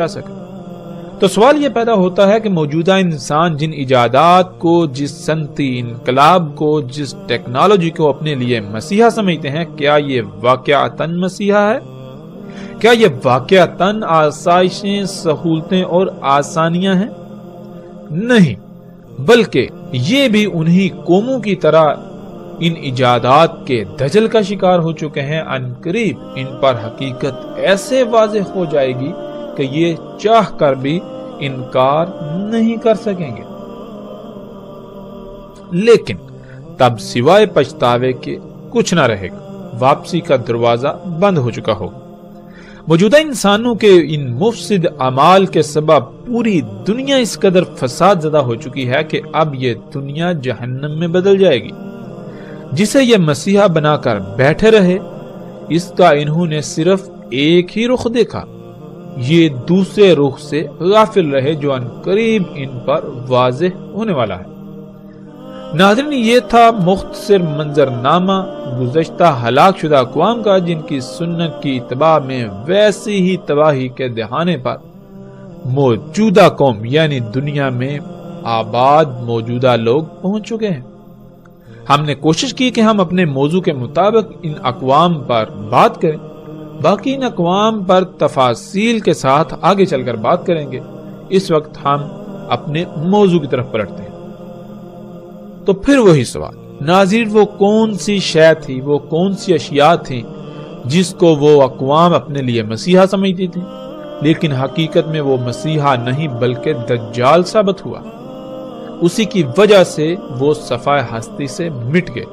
جا سکے۔ تو سوال یہ پیدا ہوتا ہے کہ موجودہ انسان جن ایجادات کو، جس صنعتی انقلاب کو، جس ٹیکنالوجی کو اپنے لیے مسیحا سمجھتے ہیں، کیا یہ واقعتاً مسیحا ہے؟ کیا یہ واقعتاً آسائشیں، سہولتیں اور آسانیاں ہیں؟ نہیں، بلکہ یہ بھی انہی قوموں کی طرح ان ایجادات کے دجل کا شکار ہو چکے ہیں۔ عنقریب ان پر حقیقت ایسے واضح ہو جائے گی کہ یہ چاہ کر بھی انکار نہیں کر سکیں گے، لیکن تب سوائے پچھتاوے کے کچھ نہ رہے گا۔ واپسی کا دروازہ بند ہو چکا ہوگا۔ موجودہ انسانوں کے ان مفسد اعمال کے سبب پوری دنیا اس قدر فساد زدہ ہو چکی ہے کہ اب یہ دنیا جہنم میں بدل جائے گی۔ جسے یہ مسیحا بنا کر بیٹھے رہے، اس کا انہوں نے صرف ایک ہی رخ دیکھا، یہ دوسرے رخ سے غافل رہے جو عنقریب ان پر واضح ہونے والا ہے۔ ناظرین، یہ تھا مختصر منظرنامہ گزشتہ ہلاک شدہ اقوام کا، جن کی سنت کی اتباع میں ویسی ہی تباہی کے دہانے پر موجودہ قوم یعنی دنیا میں آباد موجودہ لوگ پہنچ چکے ہیں۔ ہم نے کوشش کی کہ ہم اپنے موضوع کے مطابق ان اقوام پر بات کریں، باقی ان اقوام پر تفاصیل کے ساتھ آگے چل کر بات کریں گے۔ اس وقت ہم اپنے موضوع کی طرف پلٹتے ہیں۔ تو پھر وہی سوال، ناظرین، وہ کون سی شے تھی، وہ کون سی اشیاء تھیں جس کو وہ اقوام اپنے لیے مسیحا سمجھتی تھی، لیکن حقیقت میں وہ مسیحا نہیں بلکہ دجال ثابت ہوا۔ اسی کی وجہ سے وہ صفائے ہستی سے مٹ گئے۔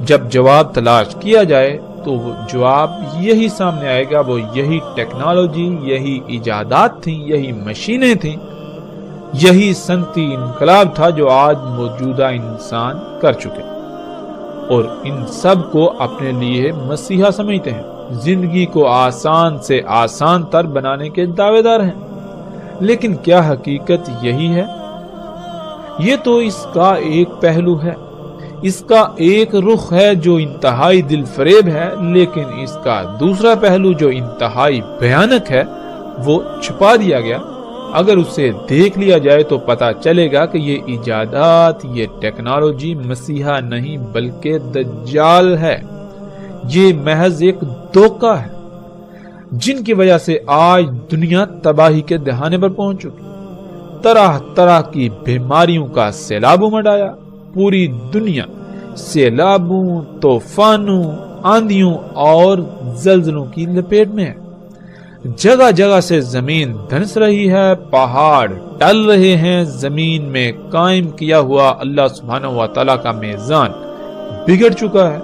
جب جواب تلاش کیا جائے تو وہ جواب یہی سامنے آئے گا، وہ یہی ٹیکنالوجی، یہی ایجادات تھیں، یہی مشینیں تھیں، یہی صنعتی انقلاب تھا جو آج موجودہ انسان کر چکے اور ان سب کو اپنے لیے مسیحا سمجھتے ہیں، زندگی کو آسان سے آسان تر بنانے کے دعوے دار ہیں۔ لیکن کیا حقیقت یہی ہے؟ یہ تو اس کا ایک پہلو ہے، اس کا ایک رخ ہے جو انتہائی دل فریب ہے، لیکن اس کا دوسرا پہلو جو انتہائی بھیانک ہے وہ چھپا دیا گیا۔ اگر اسے دیکھ لیا جائے تو پتا چلے گا کہ یہ ایجادات، یہ ٹیکنالوجی مسیحا نہیں بلکہ دجال ہے۔ یہ محض ایک دھوکہ ہے جن کی وجہ سے آج دنیا تباہی کے دہانے پر پہنچ چکی، طرح طرح کی بیماریوں کا سیلاب امڈ آیا، پوری دنیا سیلابوں، طوفانوں، آندھیوں اور زلزلوں کی لپیٹ میں ہے۔ جگہ جگہ سے زمین دھنس رہی ہے، پہاڑ ٹل رہے ہیں، زمین میں قائم کیا ہوا اللہ سبحانہ و تعالیٰ کا میزان بگڑ چکا ہے۔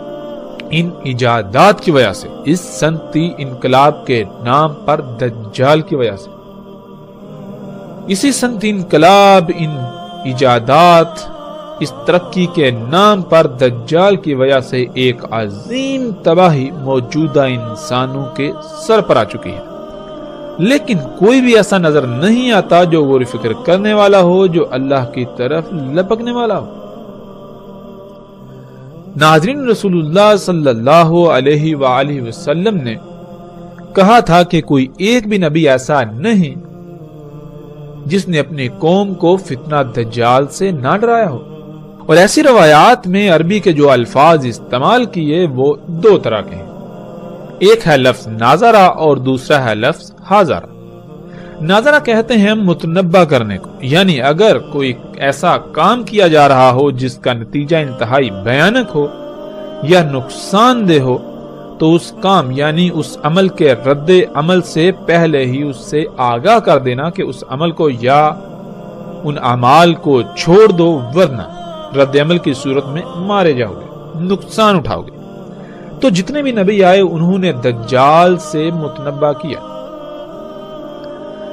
ان ایجادات کی وجہ سے، اس صنعتی انقلاب کے نام پر دجال کی وجہ سے، اسی صنعتی انقلاب، ان ایجادات، اس ترقی کے نام پر دجال کی وجہ سے ایک عظیم تباہی موجودہ انسانوں کے سر پر آ چکی ہے۔ لیکن کوئی بھی ایسا نظر نہیں آتا جو غور و فکر کرنے والا ہو، جو اللہ کی طرف لپکنے والا ہو۔ ناظرین، رسول اللہ صلی اللہ علیہ وآلہ وسلم نے کہا تھا کہ کوئی ایک بھی نبی ایسا نہیں جس نے اپنی قوم کو فتنہ دجال سے نہ ڈرایا ہو۔ اور ایسی روایات میں عربی کے جو الفاظ استعمال کیے وہ دو طرح کے ہیں، ایک ہے لفظ ناظرہ اور دوسرا ہے لفظ حاضرہ۔ ناظرہ کہتے ہیں متنبہ کرنے کو، یعنی اگر کوئی ایسا کام کیا جا رہا ہو جس کا نتیجہ انتہائی بھیانک ہو یا نقصان دہ ہو تو اس کام یعنی اس عمل کے رد عمل سے پہلے ہی اس سے آگاہ کر دینا کہ اس عمل کو یا ان اعمال کو چھوڑ دو، ورنہ رد عمل کی صورت میں مارے جاؤ گے، نقصان اٹھاؤ گے۔ تو جتنے بھی نبی آئے انہوں نے دجال سے متنبہ کیا،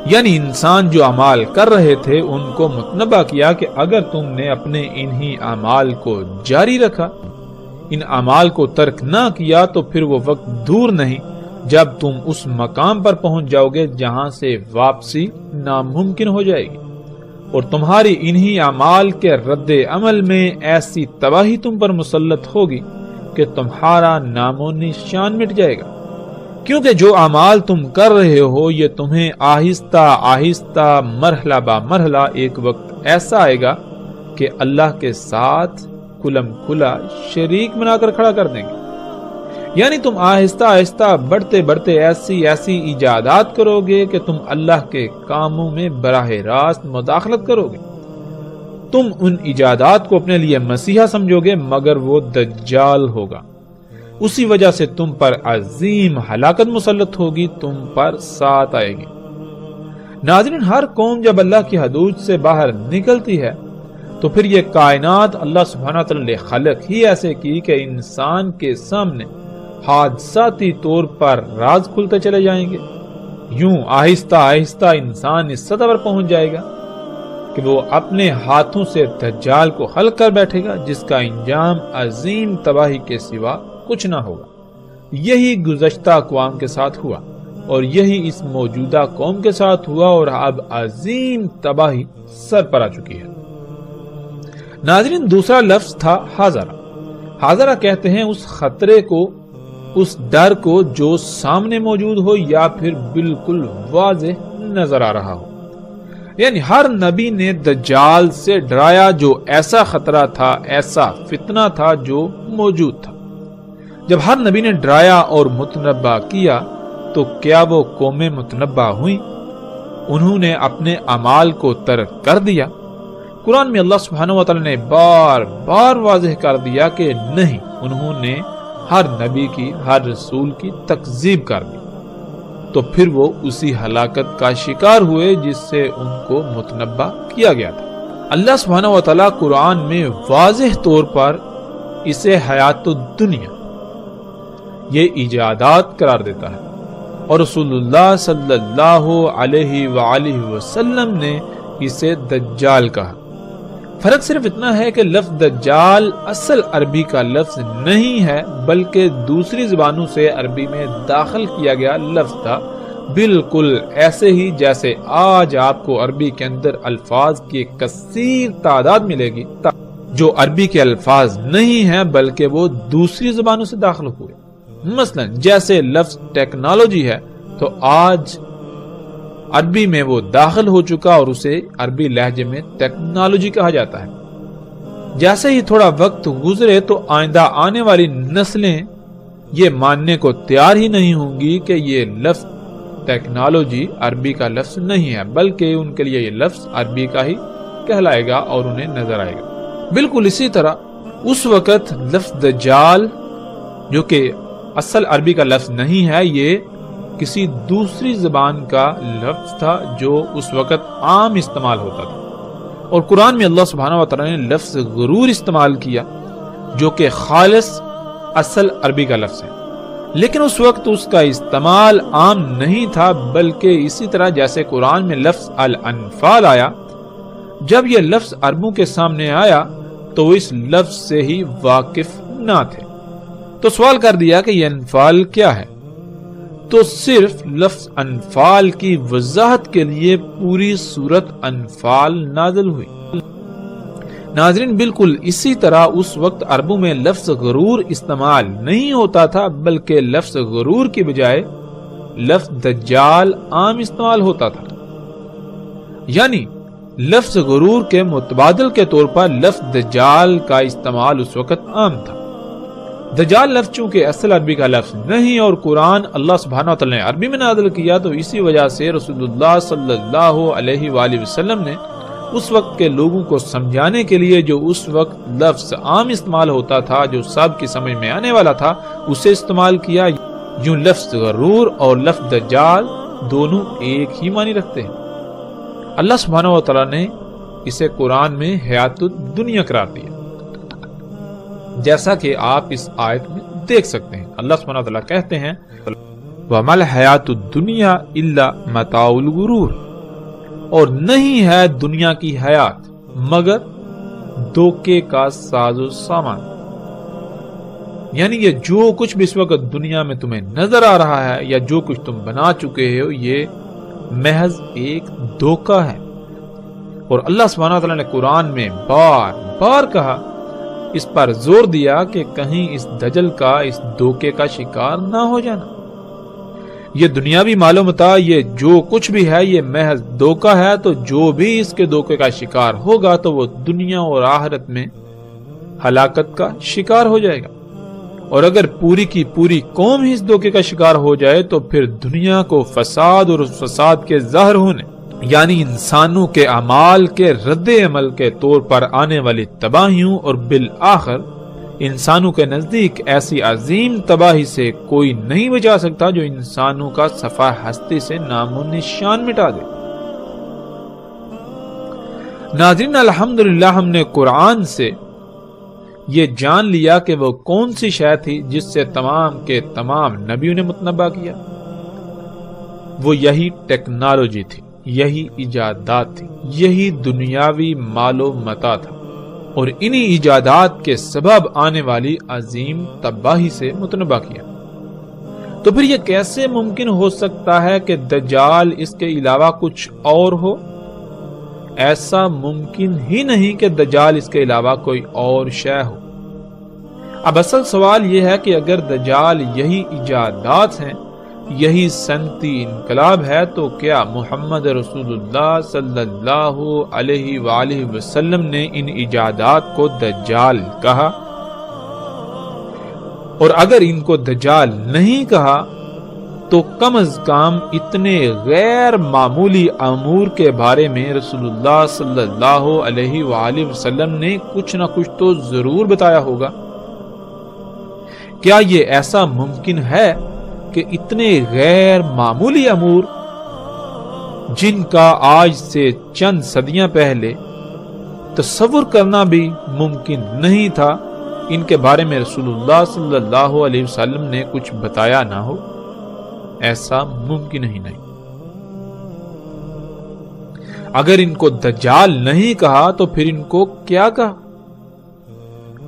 یعنی انسان جو اعمال کر رہے تھے ان کو متنبہ کیا کہ اگر تم نے اپنے انہی اعمال کو جاری رکھا، ان اعمال کو ترک نہ کیا، تو پھر وہ وقت دور نہیں جب تم اس مقام پر پہنچ جاؤ گے جہاں سے واپسی ناممکن ہو جائے گی، اور تمہاری انہی اعمال کے رد عمل میں ایسی تباہی تم پر مسلط ہوگی کہ تمہارا نام و نشان مٹ جائے گا۔ کیونکہ جو اعمال تم کر رہے ہو یہ تمہیں آہستہ آہستہ مرحلہ با مرحلہ ایک وقت ایسا آئے گا کہ اللہ کے ساتھ کلم کھلا شریک بنا کر کھڑا کر دیں گے. یعنی تم آہستہ آہستہ بڑھتے بڑھتے ایسی ایجادات کرو گے کہ تم اللہ کے کاموں میں براہ راست مداخلت کرو گے. تم ان ایجادات کو اپنے لیے مسیحا سمجھو گے مگر وہ دجال ہوگا. اسی وجہ سے تم پر عظیم ہلاکت مسلط ہوگی، تم پر ساتھ آئے گی. ناظرین، ہر قوم جب اللہ کی حدود سے باہر نکلتی ہے تو پھر یہ کائنات اللہ سبحانہ وتعالی نے خلق ہی ایسے کی کہ انسان کے سامنے حادثاتی طور پر راز کھلتے چلے جائیں گے. یوں آہستہ آہستہ انسان اس سطح پر پہنچ جائے گا کہ وہ اپنے ہاتھوں سے دجال کو خلق کر بیٹھے گا، جس کا انجام عظیم تباہی کے سوا کچھ نہ ہوگا. یہی گزشتہ اقوام کے ساتھ ہوا اور یہی اس موجودہ قوم کے ساتھ ہوا اور اب عظیم تباہی سر پر آ چکی ہے. ناظرین، دوسرا لفظ تھا حاضرہ. حاضرہ کہتے ہیں اس خطرے کو، اس ڈر کو جو سامنے موجود ہو یا پھر بالکل واضح نظر آ رہا ہو. یعنی ہر نبی نے دجال سے ڈرایا جو ایسا خطرہ تھا، ایسا فتنہ تھا جو موجود تھا. جب ہر نبی نے ڈرایا اور متنبہ کیا تو کیا وہ قومیں متنبہ ہوئیں؟ انہوں نے اپنے اعمال کو ترک کر دیا. قرآن میں اللہ سبحانہ وتعالی نے بار بار واضح کر دیا کہ نہیں، انہوں نے ہر نبی کی، ہر رسول کی تکذیب کر دی. تو پھر وہ اسی ہلاکت کا شکار ہوئے جس سے ان کو متنبہ کیا گیا تھا. اللہ سبحانہ وتعالی قرآن میں واضح طور پر اسے حیات الدنیا، یہ ایجادات قرار دیتا ہے، اور رسول اللہ صلی اللہ علیہ وآلہ وسلم نے اسے دجال کہا. فرق صرف اتنا ہے کہ لفظ دجال اصل عربی کا لفظ نہیں ہے بلکہ دوسری زبانوں سے عربی میں داخل کیا گیا لفظ تھا، بالکل ایسے ہی جیسے آج آپ کو عربی کے اندر الفاظ کی ایک کثیر تعداد ملے گی جو عربی کے الفاظ نہیں ہیں بلکہ وہ دوسری زبانوں سے داخل ہوئے. مثلا جیسے لفظ ٹیکنالوجی ہے تو آج عربی میں وہ داخل ہو چکا اور اسے عربی لہجے میں ٹیکنالوجی کہا جاتا ہے. جیسے ہی تھوڑا وقت گزرے تو آئندہ آنے والی نسلیں یہ ماننے کو تیار ہی نہیں ہوں گی کہ یہ لفظ ٹیکنالوجی عربی کا لفظ نہیں ہے بلکہ ان کے لیے یہ لفظ عربی کا ہی کہلائے گا اور انہیں نظر آئے گا. بالکل اسی طرح اس وقت لفظ دجال جو کہ اصل عربی کا لفظ نہیں ہے، یہ کسی دوسری زبان کا لفظ تھا جو اس وقت عام استعمال ہوتا تھا. اور قرآن میں اللہ سبحانہ وتعالی نے لفظ غرور استعمال کیا جو کہ خالص اصل عربی کا لفظ ہے، لیکن اس وقت اس کا استعمال عام نہیں تھا بلکہ اسی طرح جیسے قرآن میں لفظ الانفال آیا، جب یہ لفظ عربوں کے سامنے آیا تو وہ اس لفظ سے ہی واقف نہ تھے. تو سوال کر دیا کہ یہ انفال کیا ہے، تو صرف لفظ انفال کی وضاحت کے لیے پوری سورت انفال نازل ہوئی. ناظرین، بالکل اسی طرح اس وقت عربوں میں لفظ غرور استعمال نہیں ہوتا تھا بلکہ لفظ غرور کی بجائے لفظ دجال عام استعمال ہوتا تھا. یعنی لفظ غرور کے متبادل کے طور پر لفظ دجال کا استعمال اس وقت عام تھا. دجال لفظ چونکہ اصل عربی کا لفظ نہیں اور قرآن اللہ سبحانہ وتعالی نے عربی میں نازل کیا تو اسی وجہ سے رسول اللہ صلی اللہ علیہ وآلہ وسلم نے اس وقت کے لوگوں کو سمجھانے کے لیے جو اس وقت لفظ عام استعمال ہوتا تھا، جو سب کی سمجھ میں آنے والا تھا، اسے استعمال کیا. یوں لفظ غرور اور لفظ دجال دونوں ایک ہی معنی رکھتے ہیں. اللہ سبحانہ وتعالی نے اسے قرآن میں حیات الدنیا قرار دیا، جیسا کہ آپ اس آیت میں دیکھ سکتے ہیں. اللہ سبحانہ وتعالی کہتے ہیں وَمَا الْحَيَاةُ الدُّنْيَا إِلَّا مَتَاعُ الْغُرُورِ، اور نہیں ہے دنیا کی حیات مگر دھوکے کا ساز و سامان. یعنی یہ جو کچھ بھی اس وقت دنیا میں تمہیں نظر آ رہا ہے یا جو کچھ تم بنا چکے ہو یہ محض ایک دھوکہ ہے. اور اللہ سبحانہ وتعالی نے قرآن میں بار بار کہا، اس پر زور دیا کہ کہیں اس دجل کا، اس دھوکے کا شکار نہ ہو جانا. یہ دنیاوی مال و متاع، یہ جو کچھ بھی ہے، یہ محض دھوکہ ہے، تو جو بھی اس کے دھوکے کا شکار ہوگا تو وہ دنیا اور آخرت میں ہلاکت کا شکار ہو جائے گا۔ اور اگر پوری کی پوری قوم ہی اس دھوکے کا شکار ہو جائے تو پھر دنیا کو فساد اور اس فساد کے ظاہر ہونے، یعنی انسانوں کے اعمال کے رد عمل کے طور پر آنے والی تباہیوں اور بالآخر انسانوں کے نزدیک ایسی عظیم تباہی سے کوئی نہیں بچا سکتا جو انسانوں کا صفحہ ہستی سے نام و نشان مٹا دے۔ ناظرین، الحمدللہ ہم نے قرآن سے یہ جان لیا کہ وہ کون سی شے تھی جس سے تمام کے تمام نبیوں نے متنبع کیا۔ وہ یہی ٹیکنالوجی تھی، یہی ایجادات تھی، یہی دنیاوی مال و متاع تھا، اور انہی ایجادات کے سبب آنے والی عظیم تباہی سے متنبع کیا۔ تو پھر یہ کیسے ممکن ہو سکتا ہے کہ دجال اس کے علاوہ کچھ اور ہو؟ ایسا ممکن ہی نہیں کہ دجال اس کے علاوہ کوئی اور شے ہو۔ اب اصل سوال یہ ہے کہ اگر دجال یہی ایجادات ہیں، یہی صنعتی انقلاب ہے، تو کیا محمد رسول اللہ صلی اللہ علیہ وآلہ وسلم نے ان ایجادات کو دجال کہا؟ اور اگر ان کو دجال نہیں کہا تو کم از کم اتنے غیر معمولی امور کے بارے میں رسول اللہ صلی اللہ علیہ وآلہ وسلم نے کچھ نہ کچھ تو ضرور بتایا ہوگا۔ کیا یہ ایسا ممکن ہے کہ اتنے غیر معمولی امور جن کا آج سے چند صدیاں پہلے تصور کرنا بھی ممکن نہیں تھا، ان کے بارے میں رسول اللہ صلی اللہ علیہ وسلم نے کچھ بتایا نہ ہو؟ ایسا ممکن ہی نہیں۔ اگر ان کو دجال نہیں کہا تو پھر ان کو کیا کہا؟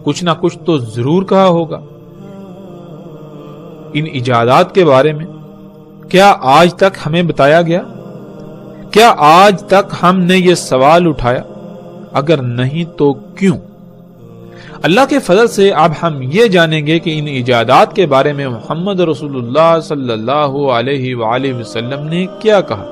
کچھ نہ کچھ تو ضرور کہا ہوگا۔ ان ایجادات کے بارے میں کیا آج تک ہمیں بتایا گیا؟ کیا آج تک ہم نے یہ سوال اٹھایا؟ اگر نہیں تو کیوں؟ اللہ کے فضل سے اب ہم یہ جانیں گے کہ ان ایجادات کے بارے میں محمد رسول اللہ صلی اللہ علیہ وآلہ وسلم نے کیا کہا۔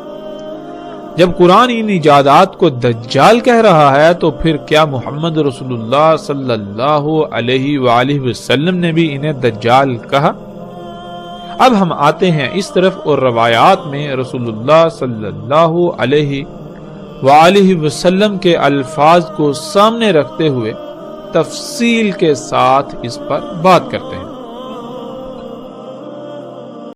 جب قرآن ان ایجادات کو دجال کہہ رہا ہے تو پھر کیا محمد رسول اللہ صلی اللہ علیہ وآلہ وسلم نے بھی انہیں دجال کہا؟ اب ہم آتے ہیں اس طرف اور روایات میں رسول اللہ صلی اللہ علیہ وآلہ وسلم کے الفاظ کو سامنے رکھتے ہوئے تفصیل کے ساتھ اس پر بات کرتے ہیں۔